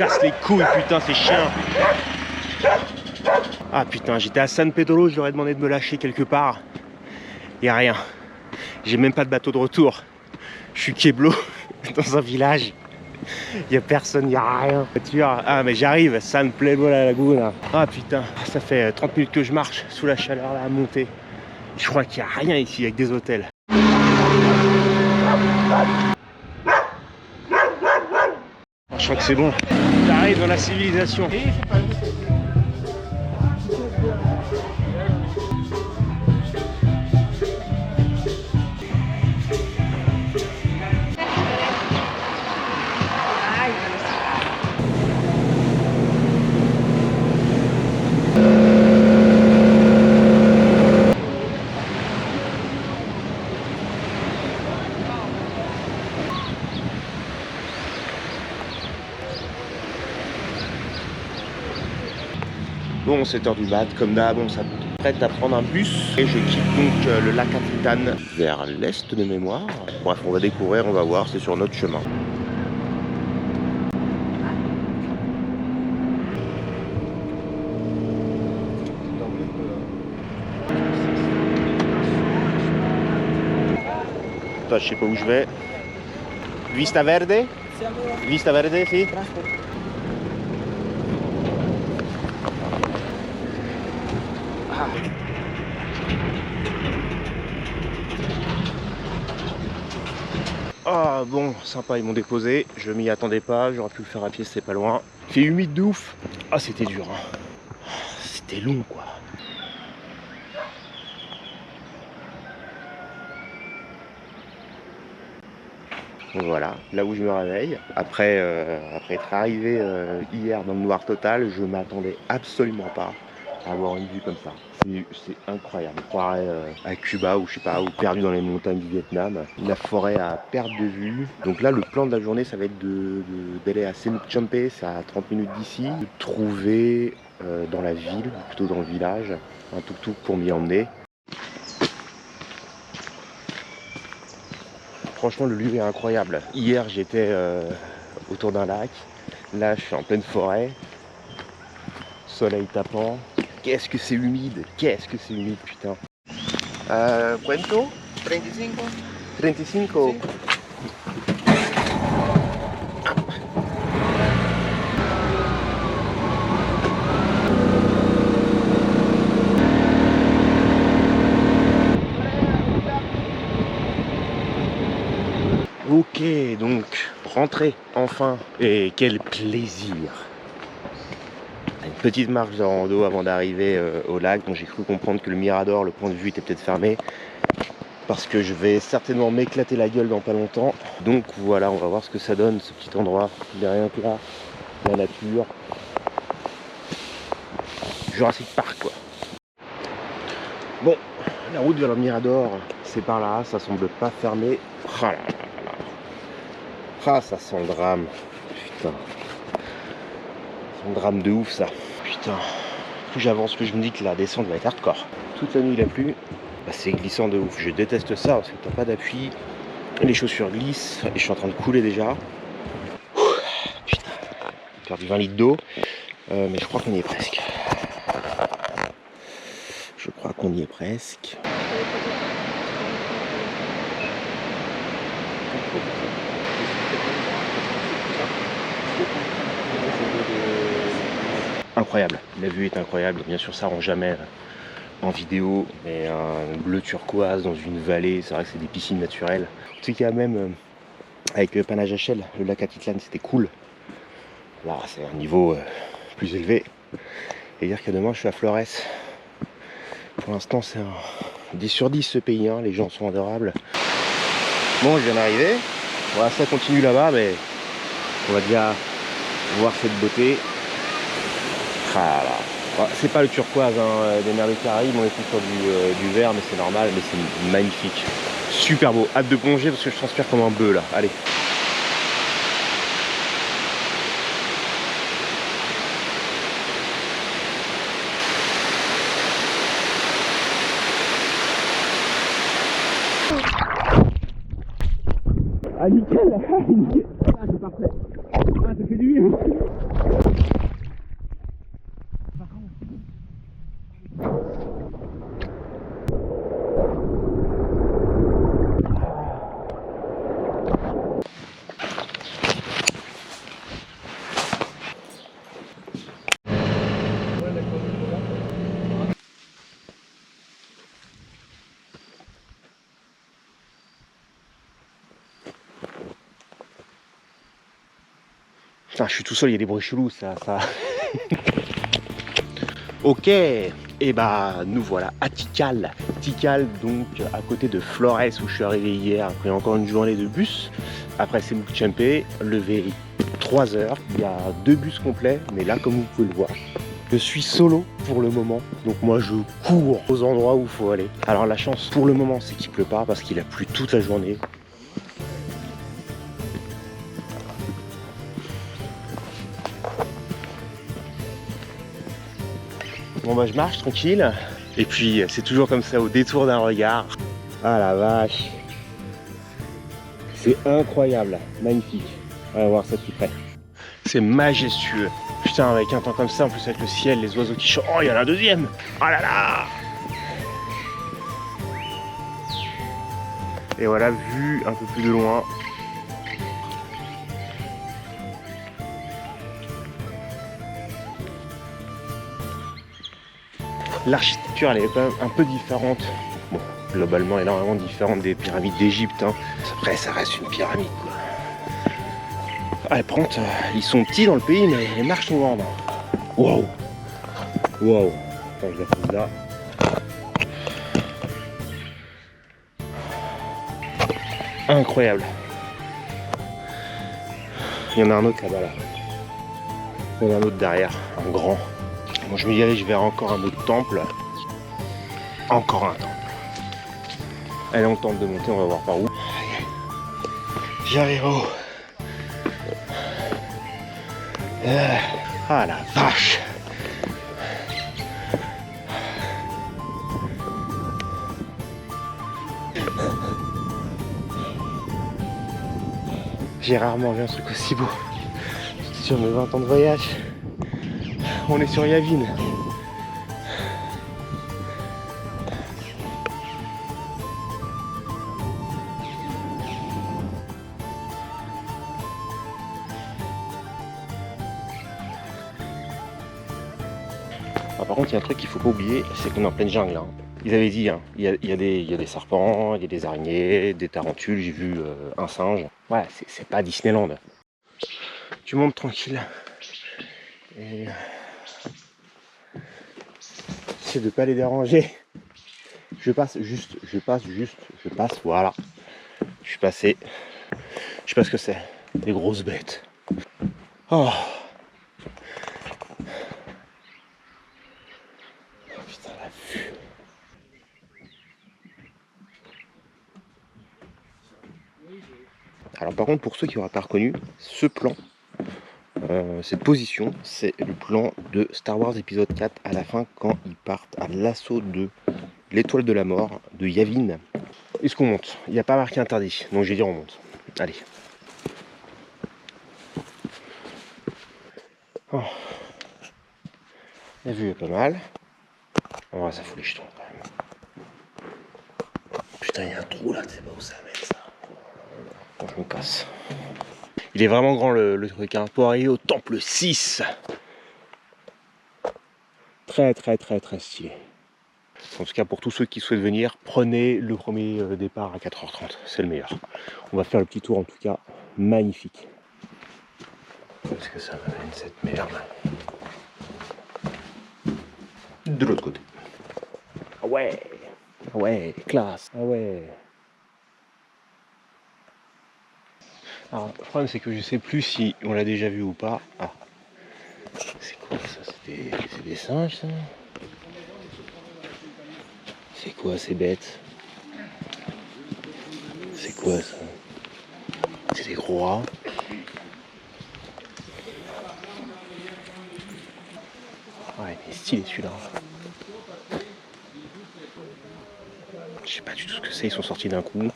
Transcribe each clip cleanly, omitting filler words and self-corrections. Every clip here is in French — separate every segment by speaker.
Speaker 1: cassent les couilles, putain, ces chiens. Ah putain, j'étais à San Pedro, je leur ai demandé de me lâcher quelque part. Y a rien. J'ai même pas de bateau de retour. Je suis Keblo dans un village. Y a personne, y a rien. Ah mais j'arrive, San Pedro la Laguna. Ah putain, ça fait 30 minutes que je marche sous la chaleur là à monter. Je crois qu'il y a rien ici avec des hôtels. Je crois que c'est bon. J'arrive dans la civilisation. Bon, 7h du mat, comme d'hab, on s'apprête à prendre un bus et je quitte donc le lac Atitlán vers l'est de mémoire. Bref, on va découvrir, on va voir, c'est sur notre chemin. Attends, je sais pas où je vais. Vista Verde? Vista Verde, si? Ah bon, sympa, ils m'ont déposé, je m'y attendais pas, j'aurais pu le faire à pied, c'était pas loin. Il fait humide de ouf. Ah c'était dur, hein. C'était long quoi. Donc voilà, là où je me réveille. Après être arrivé hier dans le noir total, je m'attendais absolument pas à avoir une vue comme ça. C'est incroyable, on croirait à Cuba ou je sais pas, ou perdu dans les montagnes du Vietnam. La forêt à perte de vue. Donc là le plan de la journée ça va être d'aller à Semuc Champe, c'est à 30 minutes d'ici. De trouver dans la ville, plutôt dans le village, un tuk-tuk pour m'y emmener. Franchement le lieu est incroyable. Hier j'étais autour d'un lac, là je suis en pleine forêt, soleil tapant. Qu'est-ce que c'est humide, putain. Cuento?
Speaker 2: 35.
Speaker 1: 35. Ok, donc rentrée enfin. Et quel plaisir. Une petite marche de rando avant d'arriver au lac. Donc j'ai cru comprendre que le Mirador, le point de vue était peut-être fermé. Parce que je vais certainement m'éclater la gueule dans pas longtemps. Donc voilà, on va voir ce que ça donne ce petit endroit. Il n'y a rien que là. La nature. Jurassic Park quoi. Bon, la route vers le Mirador, c'est par là, ça semble pas fermé. Ah là là là. Ah ça sent le drame. Putain. C'est un drame de ouf ça. Putain. Plus j'avance, plus je me dis que la descente va être hardcore. Toute la nuit il a plu. Bah, c'est glissant de ouf. Je déteste ça parce que t'as pas d'appui. Les chaussures glissent et je suis en train de couler déjà. Putain. J'ai perdu 20 litres d'eau. Mais je crois qu'on y est presque. Je crois qu'on y est presque. Incroyable, la vue est incroyable, bien sûr ça rend jamais en vidéo, mais un bleu turquoise dans une vallée, c'est vrai que c'est des piscines naturelles. Tu sais qu'il y a même avec Panajachel, le lac Atitlán, c'était cool. Là c'est un niveau plus élevé. Et dire qu'à demain je suis à Flores. Pour l'instant c'est un 10 sur 10 ce pays, hein. Les gens sont adorables. Bon je viens d'arriver, voilà, ça continue là-bas, mais on va déjà voir cette beauté. Ah là. C'est pas le turquoise hein, des mers des Caraïbes, on était sur du vert, mais c'est normal, mais c'est magnifique. Super beau, hâte de plonger parce que je transpire comme un bœuf là, allez. Ah nickel, nickel. Ah c'est parfait. Ah ça fait du bien. Putain, je suis tout seul, il y a des bruits chelous, ça. Ok, et bah nous voilà à Tikal. Tikal, donc à côté de Flores où je suis arrivé hier après encore une journée de bus. Après c'est Mukchempe, levé 3 heures. Il y a 2 bus complets, mais là comme vous pouvez le voir, je suis solo pour le moment. Donc moi je cours aux endroits où il faut aller. Alors la chance pour le moment c'est qu'il pleut pas parce qu'il a plu toute la journée. Bon bah je marche tranquille, et puis c'est toujours comme ça au détour d'un regard. Ah la vache, c'est incroyable, magnifique. On va voir ça de plus près. C'est majestueux. Putain, avec un temps comme ça, en plus avec le ciel, les oiseaux qui chantent. Oh, il y en a un deuxième. Oh là là. Et voilà, vue un peu plus de loin. L'architecture elle est quand même un peu différente. Bon, globalement énormément différente des pyramides d'Égypte. Hein. Après ça reste une pyramide quoi. Ah, les pentes, ils sont petits dans le pays mais les marches sont grandes. Waouh. Waouh. Attends, je la pose là. Incroyable. Il y en a un autre là-bas là. Il y en a un autre derrière, un grand. Bon, je me dirige vers encore un autre temple. Encore un temple. Allez, on tente de monter, on va voir par où. J'arrive au... Ah la vache. J'ai rarement vu un truc aussi beau. Sur mes 20 ans de voyage. On est sur Yavin. Ah, par contre, il y a un truc qu'il faut pas oublier, c'est qu'on est en pleine jungle. Hein. Ils avaient dit, hein, il y a des serpents, il y a des araignées, des tarentules, j'ai vu un singe. Ouais, c'est pas Disneyland. Tu montes tranquille. Et c'est de pas les déranger. Je passe, voilà. Je suis passé. Je sais pas ce que c'est. Des grosses bêtes. Oh. Putain, la vue. Alors par contre, pour ceux qui n'auraient pas reconnu, ce plan, cette position, c'est le plan de Star Wars épisode 4 à la fin quand ils partent à l'assaut de l'étoile de la mort de Yavin. Est-ce qu'on monte? Il n'y a pas marqué interdit, donc je vais dire on monte. Allez. Oh. La vue est pas mal. Oh, ça fout les jetons quand même. Putain, il y a un trou là, tu sais pas où ça va mettre ça. Bon, je me casse. Il est vraiment grand le truc, hein. Pour arriver au temple 6. Très stylé. En tout cas, pour tous ceux qui souhaitent venir, prenez le premier départ à 4h30. C'est le meilleur. On va faire le petit tour en tout cas. Magnifique. Est-ce que ça m'amène cette merde? De l'autre côté. Ah ouais. Ah ouais, classe. Ah ouais. Alors, le problème c'est que je sais plus si on l'a déjà vu ou pas. Ah. C'est quoi ça? C'est des singes ça? C'est quoi ces bêtes? C'est quoi ça? C'est des gros rats. Ouais, mais stylé celui-là. Je sais pas du tout ce que c'est, ils sont sortis d'un coup.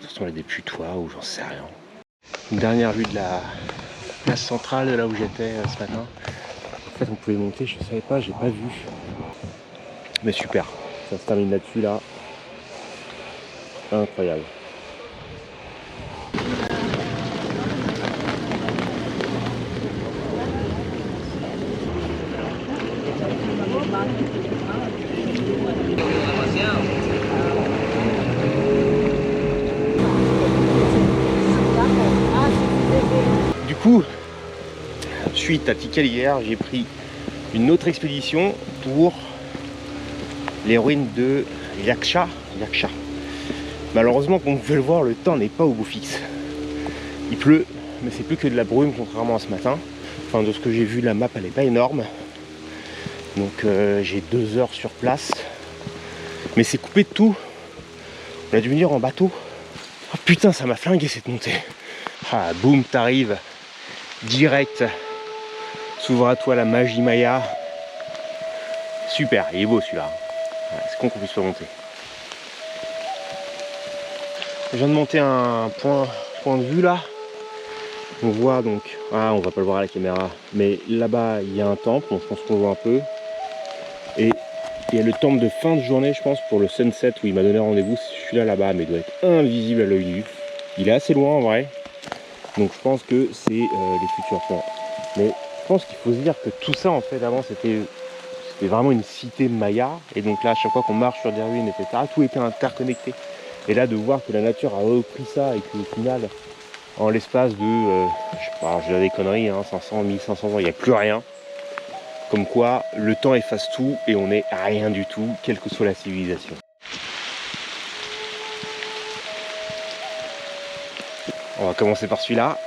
Speaker 1: Ce sont des putois ou j'en sais rien. Une dernière vue de la place centrale de là où j'étais ce matin. En fait on pouvait monter, je savais pas, j'ai pas vu. Mais super, ça se termine là-dessus là. Incroyable. Du coup, suite à Tikal hier, j'ai pris une autre expédition pour les ruines de Yaksha. Malheureusement, comme vous pouvez le voir, le temps n'est pas au beau fixe. Il pleut, mais c'est plus que de la brume contrairement à ce matin. Enfin, de ce que j'ai vu, la map elle n'est pas énorme. Donc j'ai 2 heures sur place. Mais c'est coupé de tout. On a dû venir en bateau. Oh putain, ça m'a flingué cette montée. Ah, boum, t'arrives direct. S'ouvre à toi la magie Maya. Super, il est beau celui-là. Ouais, c'est con qu'on puisse pas monter. Je viens de monter un point de vue là. On voit donc, on va pas le voir à la caméra, mais là-bas il y a un temple, donc je pense qu'on voit un peu. Et il y a le temple de fin de journée, je pense, pour le sunset où il m'a donné rendez-vous. Je suis là-bas, mais il doit être invisible à l'œil nu. Il est assez loin en vrai. Donc je pense que c'est les futurs plans. Mais je pense qu'il faut se dire que tout ça en fait avant c'était vraiment une cité maya. Et donc là à chaque fois qu'on marche sur des ruines, etc., tout était interconnecté. Et là de voir que la nature a repris ça et qu'au final, en l'espace de, je sais pas, je dis des conneries, hein, 500, 1500 ans, il n'y a plus rien. Comme quoi, le temps efface tout et on n'est rien du tout, quelle que soit la civilisation. On va commencer par celui-là.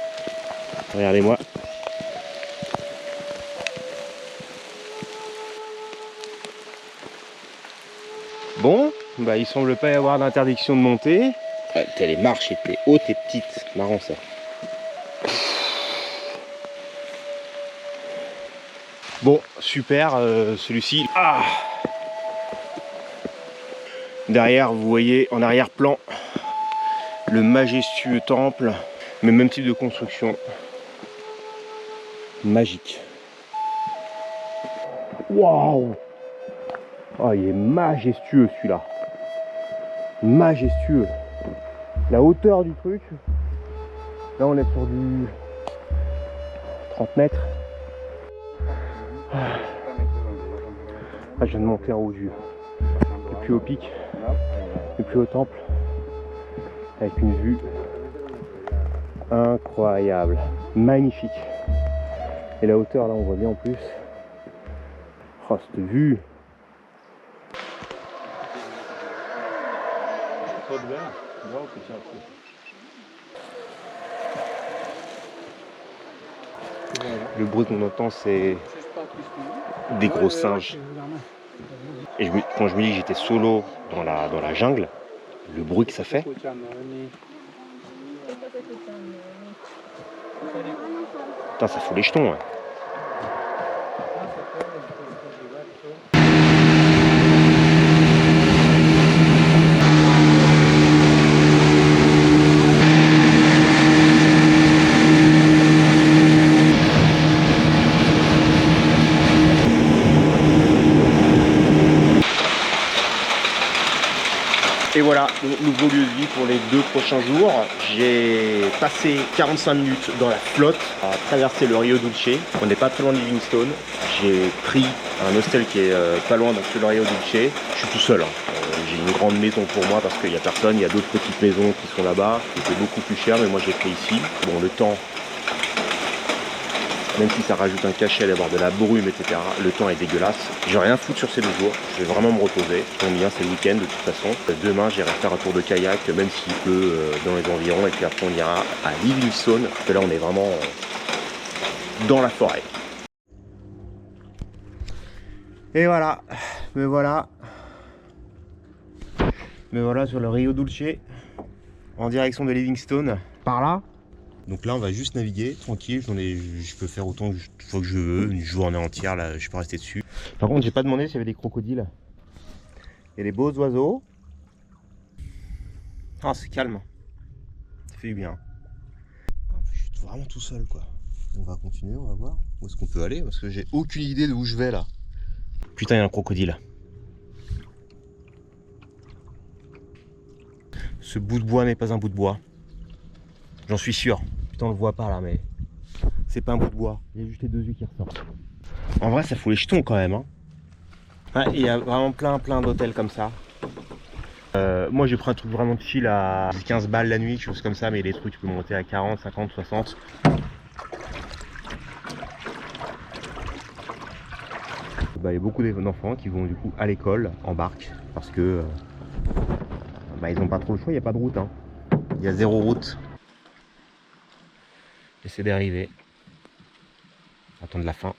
Speaker 1: Regardez-moi. Bon, bah il semble pas y avoir d'interdiction de monter. Les marches étaient hautes et petites, marrant ça. Bon, super, celui-ci. Derrière, vous voyez en arrière-plan le majestueux temple, mais même type de construction. Magique. Waouh! Oh, il est majestueux celui-là. Majestueux. La hauteur du truc. Là, on est sur du 30 mètres. Je viens de monter en haut du plus haut pic, le plus haut temple, avec une vue incroyable, magnifique. Et la hauteur là on voit bien en plus. Oh cette vue. Le bruit qu'on entend c'est des gros singes. Et quand je me dis que j'étais solo dans la jungle, le bruit que ça fait. Putain, ça fout les jetons. Hein. Et voilà, nouveau lieu de vie pour les 2 prochains jours. J'ai passé 45 minutes dans la flotte à traverser le Rio Dulce. On n'est pas très loin de Livingstone. J'ai pris un hostel qui est pas loin donc sur le Rio Dulce. Je suis tout seul. J'ai une grande maison pour moi parce qu'il n'y a personne. Il y a d'autres petites maisons qui sont là-bas. C'était beaucoup plus cher, mais moi j'ai pris ici. Bon, le temps, même si ça rajoute un cachet d'avoir de la brume, etc., le temps est dégueulasse. Je vais rien foutre sur ces 2 jours, je vais vraiment me reposer. Ce qui tombe bien, c'est le week-end de toute façon. Demain, j'irai faire un tour de kayak, même s'il pleut dans les environs, et puis après on ira à Livingstone, parce que là on est vraiment dans la forêt. Et voilà, me voilà sur le Rio Dulce, en direction de Livingstone, par là. Donc là on va juste naviguer tranquille, je peux faire autant de fois que je veux, une journée entière là, je peux rester dessus. Par contre j'ai pas demandé s'il y avait des crocodiles. Il y a des beaux oiseaux. Ah c'est calme. Ça fait du bien. Je suis vraiment tout seul quoi. On va continuer, on va voir où est-ce qu'on peut aller parce que j'ai aucune idée de où je vais là. Putain il y a un crocodile. Ce bout de bois n'est pas un bout de bois. J'en suis sûr. Putain, on le voit pas là, mais c'est pas un bout de bois. Il y a juste les 2 yeux qui ressortent. En vrai, ça fout les jetons quand même. Hein. Ouais, il y a vraiment plein d'hôtels comme ça. Moi, j'ai pris un truc vraiment chill à 15 balles la nuit, quelque chose comme ça, mais les trucs, tu peux monter à 40, 50, 60. y a beaucoup d'enfants qui vont du coup à l'école en barque parce que ils n'ont pas trop le choix, il n'y a pas de route. Hein. Il y a 0 route. J'essaie d'arriver. Attendre la fin.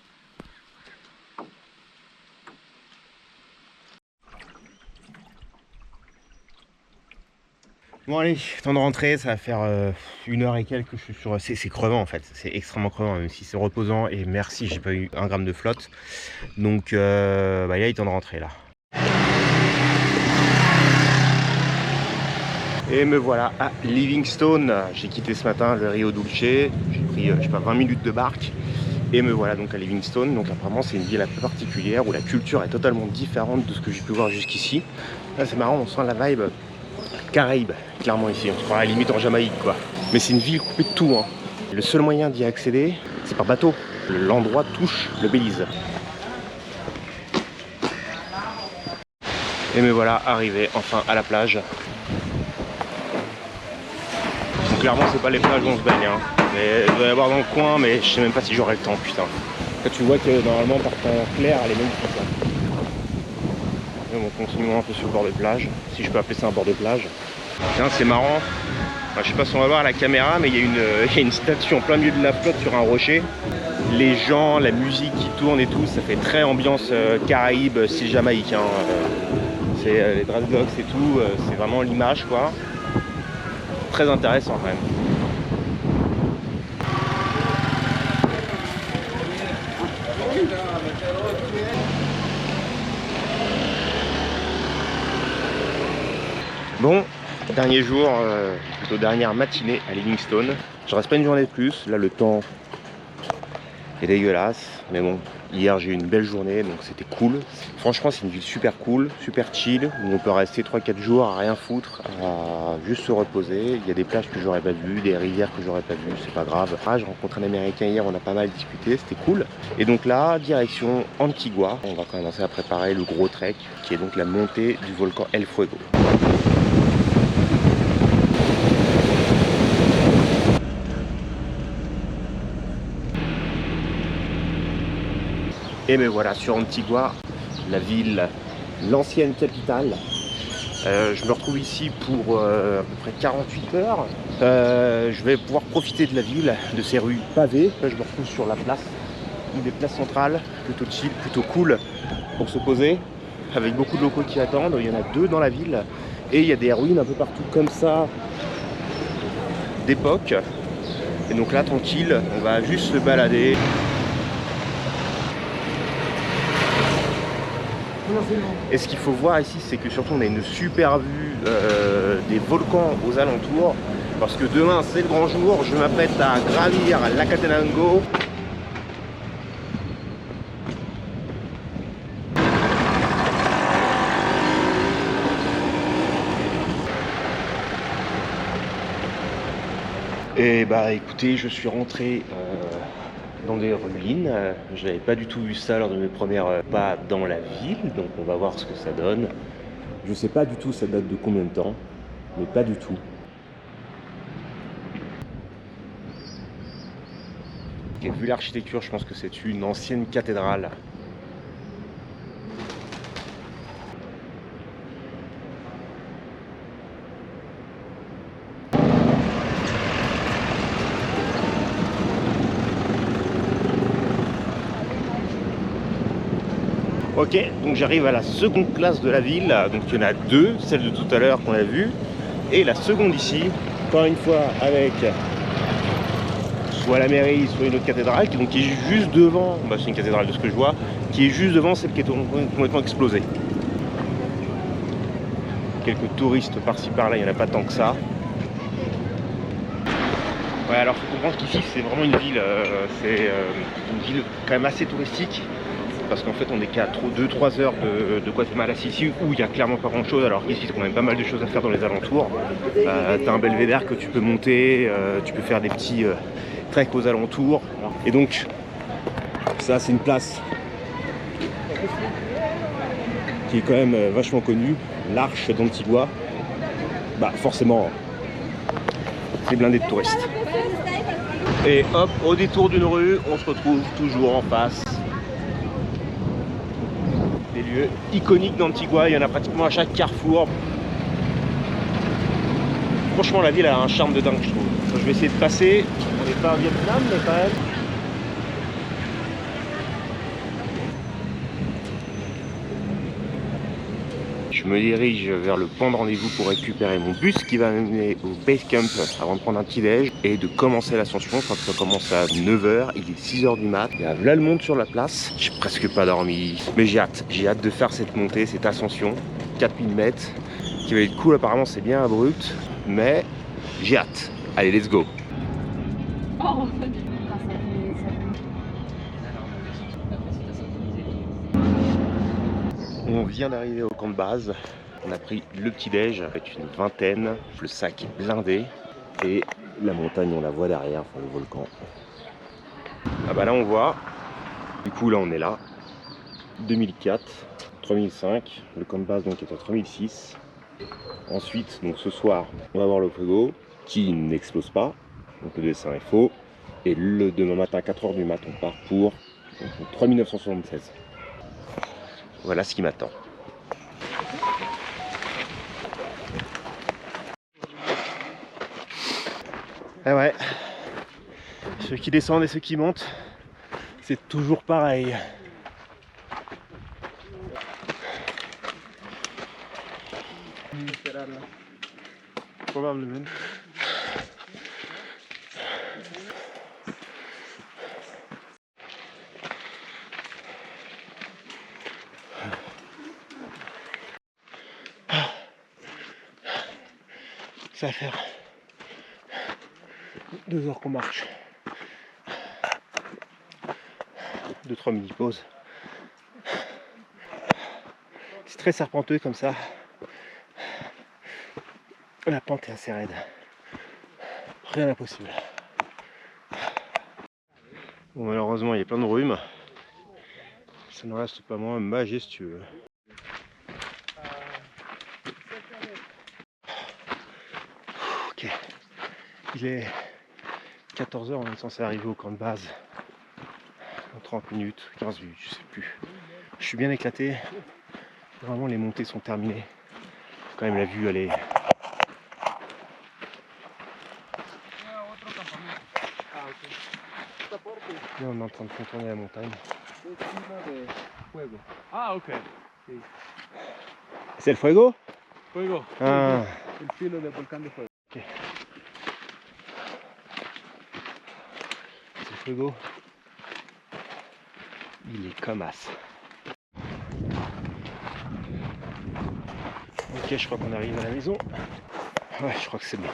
Speaker 1: Bon allez, temps de rentrer, ça va faire 1 heure et quelques que je suis sur... C'est crevant en fait, c'est extrêmement crevant, même si c'est reposant, et merci, j'ai pas eu 1 gramme de flotte. Donc là, il est temps de rentrer là. Et me voilà à Livingstone. J'ai quitté ce matin le Rio Dulce, j'ai pris je sais pas 20 minutes de barque. Et me voilà donc à Livingstone. Donc apparemment c'est une ville un peu particulière où la culture est totalement différente de ce que j'ai pu voir jusqu'ici. Là c'est marrant, on sent la vibe Caraïbes, clairement ici, on se croit à la limite en Jamaïque quoi. Mais c'est une ville coupée de tout. Hein. Le seul moyen d'y accéder, c'est par bateau. L'endroit touche le Belize. Et me voilà arrivé enfin à la plage. Donc clairement c'est pas les plages où on se baigne. Hein. Mais il doit y avoir dans le coin, mais je sais même pas si j'aurai le temps, putain. Là tu vois que normalement par temps clair elle est magnifique. Hein. Et on continue un peu sur le bord de plage, si je peux appeler ça un bord de plage. C'est marrant, enfin, je sais pas si on va voir à la caméra, mais il y a une statue en plein milieu de la flotte sur un rocher. Les gens, la musique qui tourne et tout, ça fait très ambiance Caraïbes, style jamaïcain. C'est les dreadlocks et tout, c'est vraiment l'image quoi. Très intéressant quand même. Bon, dernier jour, plutôt dernière matinée à Livingstone. Je reste pas une journée de plus, là le temps est dégueulasse, mais bon, hier j'ai eu une belle journée, donc c'était cool. Franchement c'est une ville super cool, super chill, où on peut rester 3-4 jours à rien foutre, à juste se reposer. Il y a des plages que j'aurais pas vues, des rivières que j'aurais pas vues, c'est pas grave. Ah, j'ai rencontré un Américain hier, on a pas mal discuté, c'était cool. Et donc là, direction Antigua, on va commencer à préparer le gros trek, qui est donc la montée du volcan El Fuego. Et me voilà sur Antigua, la ville, l'ancienne capitale. Je me retrouve ici pour à peu près 48 heures. Je vais pouvoir profiter de la ville, de ses rues pavées. Là, je me retrouve sur la place, une des places centrales, plutôt chill, plutôt cool pour se poser, avec beaucoup de locaux qui attendent. Il y en a 2 dans la ville et il y a des ruines un peu partout comme ça d'époque. Et donc là, tranquille, on va juste se balader. Et ce qu'il faut voir ici, c'est que surtout on a une super vue des volcans aux alentours, parce que demain c'est le grand jour, je m'apprête à gravir l'Acatenango. Et bah écoutez, je suis rentré dans des ruines. Je n'avais pas du tout vu ça lors de mes premières pas dans la ville, donc on va voir ce que ça donne. Je sais pas du tout ça date de combien de temps, mais pas du tout. Et vu l'architecture, je pense que c'est une ancienne cathédrale. Ok, donc j'arrive à la seconde place de la ville, donc il y en a 2, celle de tout à l'heure qu'on a vue, et la seconde ici, encore une fois avec soit la mairie, soit une autre cathédrale, donc qui est juste devant, bah, c'est une cathédrale de ce que je vois, qui est juste devant celle qui est complètement explosée. Quelques touristes par-ci par-là, il n'y en a pas tant que ça. Ouais, alors il faut comprendre qu'ici c'est vraiment une ville, une ville quand même assez touristique. Parce qu'en fait on est qu'à 2-3 heures de Guatemala City où il n'y a clairement pas grand chose, alors qu'ici tu as quand même pas mal de choses à faire dans les alentours. Tu as un belvédère que tu peux monter, tu peux faire des petits treks aux alentours. Et donc ça c'est une place qui est quand même vachement connue, l'Arche d'Antigua. Bah forcément c'est blindé de touristes. Et hop, au détour d'une rue, on se retrouve toujours en face des lieux iconiques d'Antigua, il y en a pratiquement à chaque carrefour. Franchement, la ville a un charme de dingue, je trouve. Je vais essayer de passer, on n'est pas au Vietnam, mais quand même. Je me dirige vers le point de rendez-vous pour récupérer mon bus qui va m'amener au base camp avant de prendre un petit déj et de commencer l'ascension. Je crois que ça commence à 9 h, il est 6 h du mat. Il y a là le monde sur la place. J'ai presque pas dormi, mais j'ai hâte de faire cette montée, cette ascension, 4000 mètres, qui va être cool. Apparemment c'est bien abrupt, mais j'ai hâte. Allez, let's go. On vient d'arriver au camp de base, on a pris le petit déj avec une vingtaine, le sac est blindé et la montagne on la voit derrière, enfin le volcan. Ah bah là on voit, du coup là on est là, 2004, 3005, le camp de base donc est à 3006. Ensuite donc ce soir on va voir le fuego qui n'explose pas, donc le dessin est faux. Et le demain matin à 4 h du mat on part pour 3976. Voilà ce qui m'attend. Ah ouais, ceux qui descendent et ceux qui montent, c'est toujours pareil. Probablement. Ça va faire 2 heures qu'on marche. 2-3 mini-pauses. C'est très serpenteux comme ça. La pente est assez raide. Rien d'impossible. Bon, malheureusement, il y a plein de rhumes. Ça ne reste pas moins majestueux. Ok. Il est 14 h, on est censé arriver au camp de base. Dans 30 minutes, 15 minutes, je sais plus. Je suis bien éclaté. Vraiment, les montées sont terminées. Quand même, la vue, elle est... Là, on est en train de contourner la montagne.
Speaker 2: Ah, ok.
Speaker 1: C'est le fuego?
Speaker 2: Fuego.
Speaker 1: Ah.
Speaker 2: El filo del volcán de fuego.
Speaker 1: Ok. C'est le fuego. Il est comme as. Ok, je crois qu'on arrive à la maison. Ouais, je crois que c'est bon.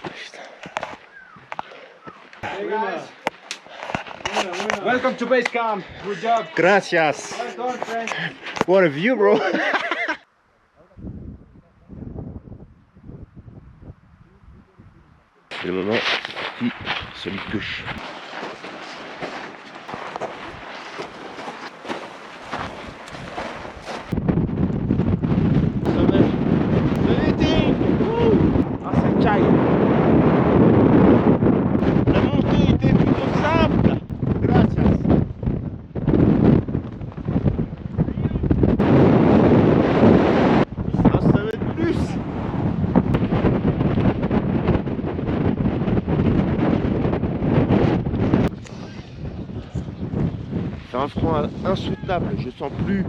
Speaker 1: Putain.
Speaker 2: Welcome to base camp. Good job.
Speaker 1: Gracias.
Speaker 2: Well done, friend.
Speaker 1: What a view, bro. C'est le moment, puis celui de gauche. Ah, ça caille. La montée était plutôt simple. Gracias. Ah, ça va être plus. C'est un frein insoutenable, je sens plus.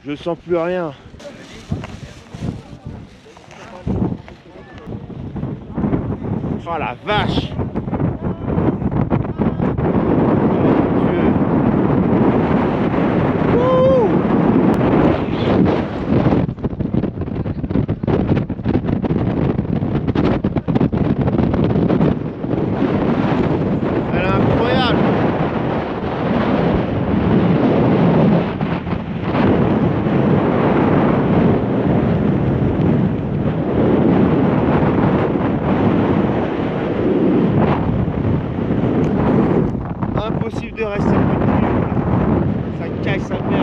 Speaker 1: Je sens plus rien. Oh la vache! Elle est incroyable! Impossible de rester continu. Ça caille sa mère.